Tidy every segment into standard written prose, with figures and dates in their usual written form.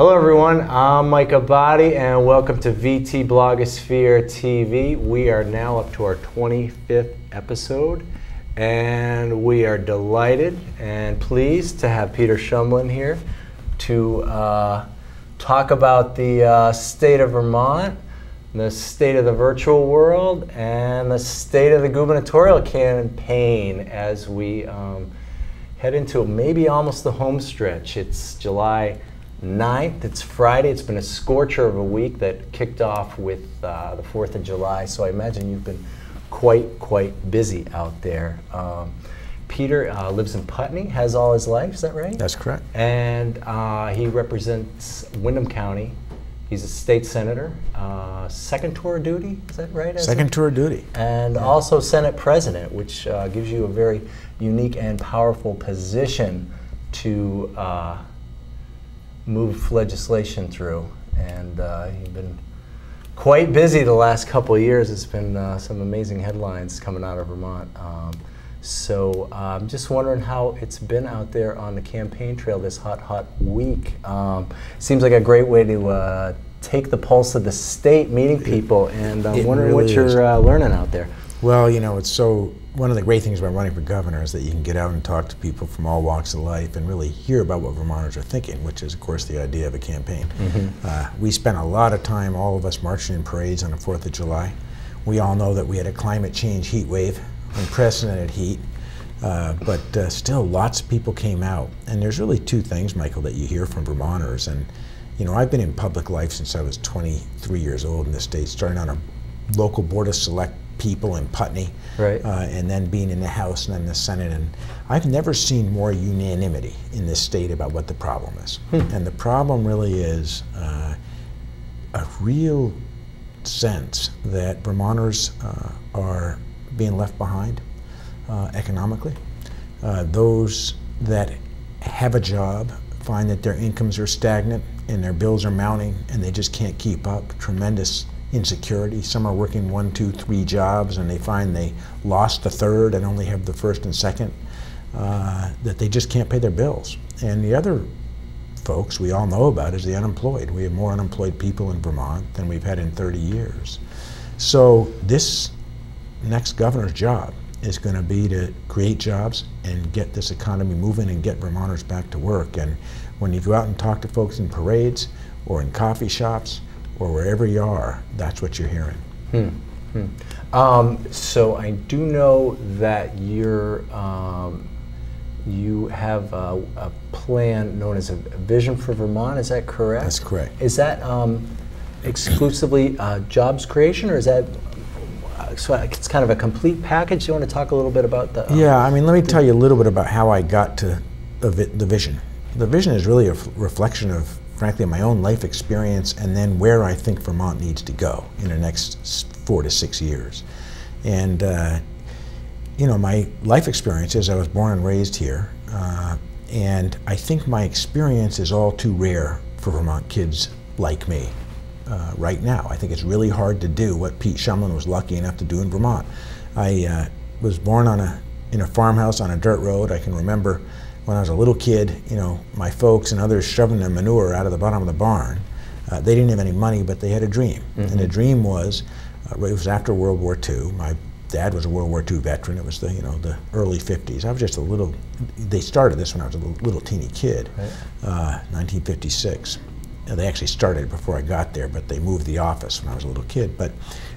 Hello everyone, I'm Mike Abadi and welcome to VTblogosphereTV. We are now up to our 25th episode and we are delighted and pleased to have Peter Shumlin here to talk about the state of Vermont, the state of the virtual world, and the state of the gubernatorial campaign as we head into maybe almost the home stretch. It's July 9th, it's Friday. It's been a scorcher of a week that kicked off with the 4th of July, so I imagine you've been quite busy out there. Peter lives in Putney, has all his life, is that right? That's correct. And he represents Windham County. He's a state senator, second tour of duty, is that right? Second tour of duty. And also Senate president, which gives you a very unique and powerful position to move legislation through. And you've been quite busy the last couple of years. It's been some amazing headlines coming out of Vermont. So I'm just wondering how it's been out there on the campaign trail this hot week. Seems like a great way to take the pulse of the state, meeting people, and I'm wondering really what you're learning out there. Well, you know, one of the great things about running for governor is that you can get out and talk to people from all walks of life and really hear about what Vermonters are thinking, which is, of course, the idea of a campaign. Mm-hmm. We spent a lot of time, all of us, marching in parades on the 4th of July. We all know that we had a climate change heat wave, unprecedented heat, but still lots of people came out. And there's really two things, Michael, that you hear from Vermonters. And, you know, I've been in public life since I was 23 years old in the state, starting on a local board of select people in Putney, right. And then being in the House and then the Senate. And I've never seen more unanimity in this state about what the problem is. And the problem really is a real sense that Vermonters are being left behind economically. Those that have a job find that their incomes are stagnant and their bills are mounting and they just can't keep up. Tremendous insecurity. Some are working 1, 2, 3 jobs and they find they lost the third and only have the first and second, that they just can't pay their bills. And the other folks we all know about is the unemployed. We have more unemployed people in Vermont than we've had in 30 years. So this next governor's job is going to be to create jobs and get this economy moving and get Vermonters back to work. And when you go out and talk to folks in parades or in coffee shops or wherever you are, that's what you're hearing. So I do know that you have a plan known as a Vision for Vermont, is that correct? That's correct. Is that exclusively jobs creation, or is that, so it's kind of a complete package? Do you want to talk a little bit about the... Yeah, I mean, let me tell you a little bit about how I got to the vision. The vision is really a reflection of, frankly, my own life experience and then where I think Vermont needs to go in the next 4 to 6 years. And, you know, my life experience is I was born and raised here, and I think my experience is all too rare for Vermont kids like me right now. I think it's really hard to do what Pete Shumlin was lucky enough to do in Vermont. I was born in a farmhouse on a dirt road. I can remember when I was a little kid, you know, my folks and others shoving their manure out of the bottom of the barn. They didn't have any money, but they had a dream. Mm-hmm. And the dream was, it was after World War II. My dad was a World War II veteran. It was the, you know, the early 50s. I was just a little, they started this when I was a little teeny kid, right. 1956. They actually started before I got there, but they moved the office when I was a little kid. But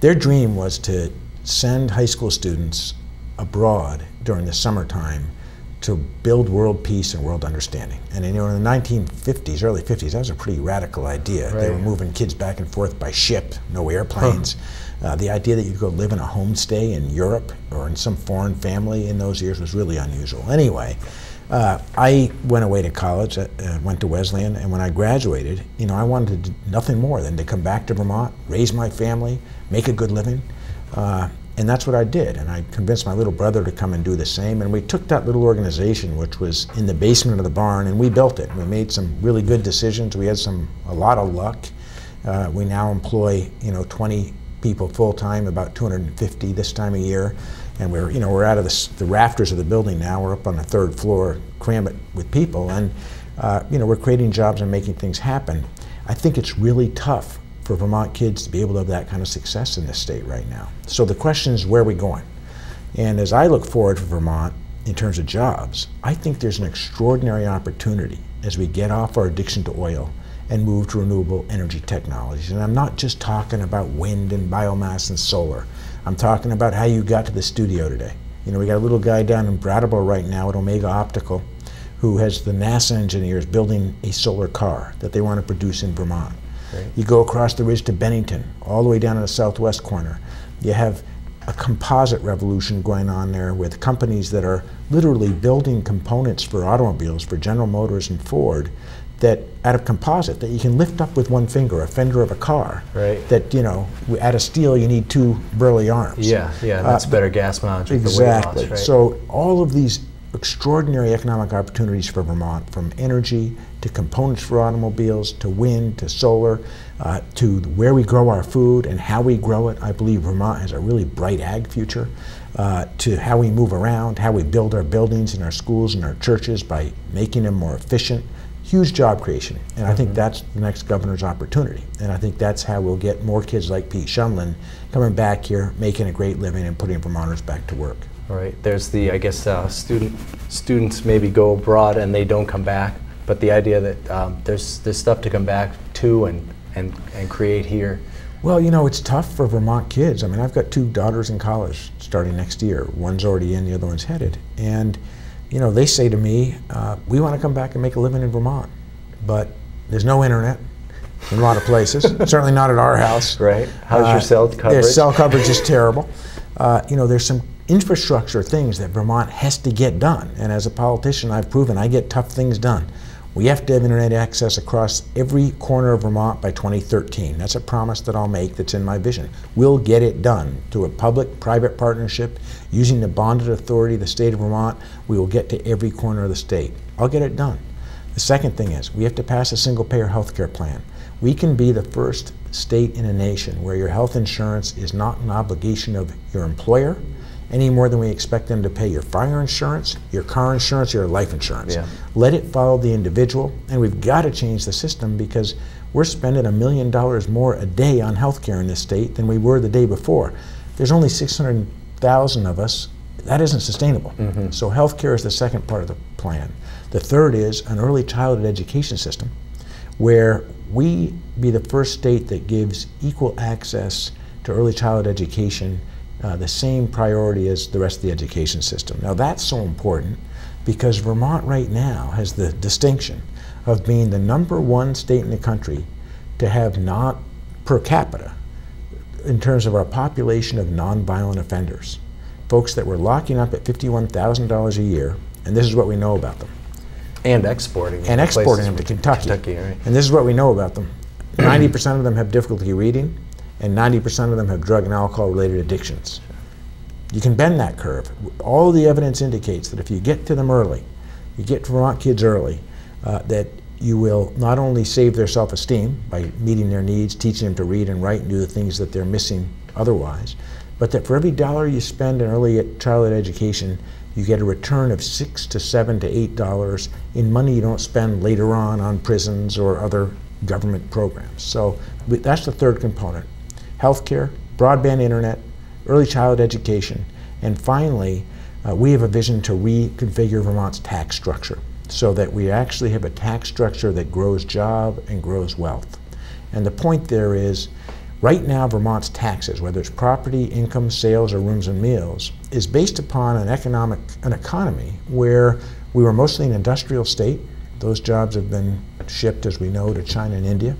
their dream was to send high school students abroad during the summertime to build world peace and world understanding. And you know, in the 1950s, early 50s, that was a pretty radical idea. Right. They were moving kids back and forth by ship, no airplanes. The idea that you could go live in a homestay in Europe or in some foreign family in those years was really unusual. Anyway, I went away to college, went to Wesleyan, and when I graduated, you know, I wanted to do nothing more than to come back to Vermont, raise my family, make a good living. And that's what I did, and I convinced my little brother to come and do the same, and we took that little organization, which was in the basement of the barn, and we built it. We made some really good decisions. We had a lot of luck. We now employ, you know, 20 people full-time, about 250 this time of year, and we're out of the rafters of the building now. We're up on the 3rd floor, cram it with people, and We're creating jobs and making things happen. I think it's really tough for Vermont kids to be able to have that kind of success in this state right now. So the question is, where are we going? And as I look forward for Vermont in terms of jobs, I think there's an extraordinary opportunity as we get off our addiction to oil and move to renewable energy technologies. And I'm not just talking about wind and biomass and solar. I'm talking about how you got to the studio today. We got a little guy down in Brattleboro right now at Omega Optical who has the NASA engineers building a solar car that they want to produce in Vermont. Great. You go across the ridge to Bennington, all the way down to the southwest corner. You have a composite revolution going on there with companies that are literally building components for automobiles, for General Motors and Ford, that out of composite that you can lift up with one finger, a fender of a car. Right. That out of steel you need two burly arms. Yeah, that's better gas mileage. Exactly. Loss, right? So all of these extraordinary economic opportunities for Vermont, from energy to components for automobiles to wind to solar to where we grow our food and how we grow it. I believe Vermont has a really bright ag future. To how we move around, how we build our buildings and our schools and our churches by making them more efficient. Huge job creation, and I think that's the next governor's opportunity. And I think that's how we'll get more kids like Pete Shumlin coming back here, making a great living and putting Vermonters back to work. All right, there's the, I guess, students maybe go abroad and they don't come back, but the idea that there's stuff to come back to and create here. Well, it's tough for Vermont kids. I mean, I've got two daughters in college starting next year. One's already in, the other one's headed. And they say to me, we want to come back and make a living in Vermont, but there's no internet in a lot of places, certainly not at our house. Right. How's your cell coverage? Their cell coverage is terrible. There's some infrastructure things that Vermont has to get done, and as a politician, I've proven I get tough things done. We have to have internet access across every corner of Vermont by 2013. That's a promise that I'll make that's in my vision. We'll get it done through a public-private partnership using the bonded authority of the state of Vermont. We will get to every corner of the state. I'll get it done. The second thing is we have to pass a single-payer health care plan. We can be the first state in a nation where your health insurance is not an obligation of your employer any more than we expect them to pay your fire insurance, your car insurance, your life insurance. Yeah. Let it follow the individual, and we've got to change the system because we're spending $1 million more a day on health care in this state than we were the day before. There's only 600,000 of us. That isn't sustainable. So health care is the second part of the plan. The third is an early childhood education system where we be the first state that gives equal access to early childhood education, the same priority as the rest of the education system. Now that's so important because Vermont right now has the distinction of being the #1 state in the country to have not per capita in terms of our population of nonviolent offenders. Folks that were locking up at $51,000 a year, and this is what we know about them. And exporting. And exporting them to Kentucky. Right. And this is what we know about them. 90% of them have difficulty reading, and 90% of them have drug and alcohol-related addictions. You can bend that curve. All the evidence indicates that if you get to them early, you get to Vermont kids early, that you will not only save their self-esteem by meeting their needs, teaching them to read and write and do the things that they're missing otherwise, but that for every dollar you spend in early childhood education, you get a return of $6 to $7 to $8 in money you don't spend later on prisons or other government programs. So that's the third component. Healthcare, broadband internet, early childhood education, and finally, we have a vision to reconfigure Vermont's tax structure so that we actually have a tax structure that grows job and grows wealth. And the point there is, right now Vermont's taxes, whether it's property, income, sales, or rooms and meals, is based upon an economy where we were mostly an industrial state. Those jobs have been shipped, as we know, to China and India,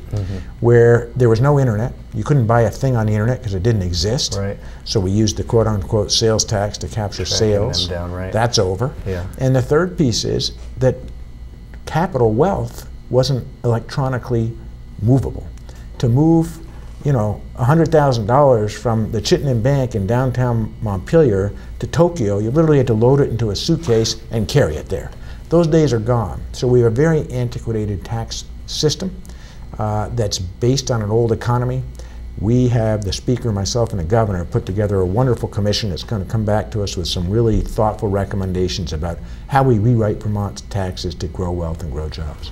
where there was no internet. You couldn't buy a thing on the internet because it didn't exist. Right. So we used the quote-unquote sales tax to capture sales. Them down, right. That's over. Yeah. And the third piece is that capital wealth wasn't electronically movable. To move, $100,000 from the Chittenden Bank in downtown Montpelier to Tokyo, you literally had to load it into a suitcase and carry it there. Those days are gone. So we have a very antiquated tax system that's based on an old economy. We have the Speaker, myself, and the Governor put together a wonderful commission that's going to come back to us with some really thoughtful recommendations about how we rewrite Vermont's taxes to grow wealth and grow jobs.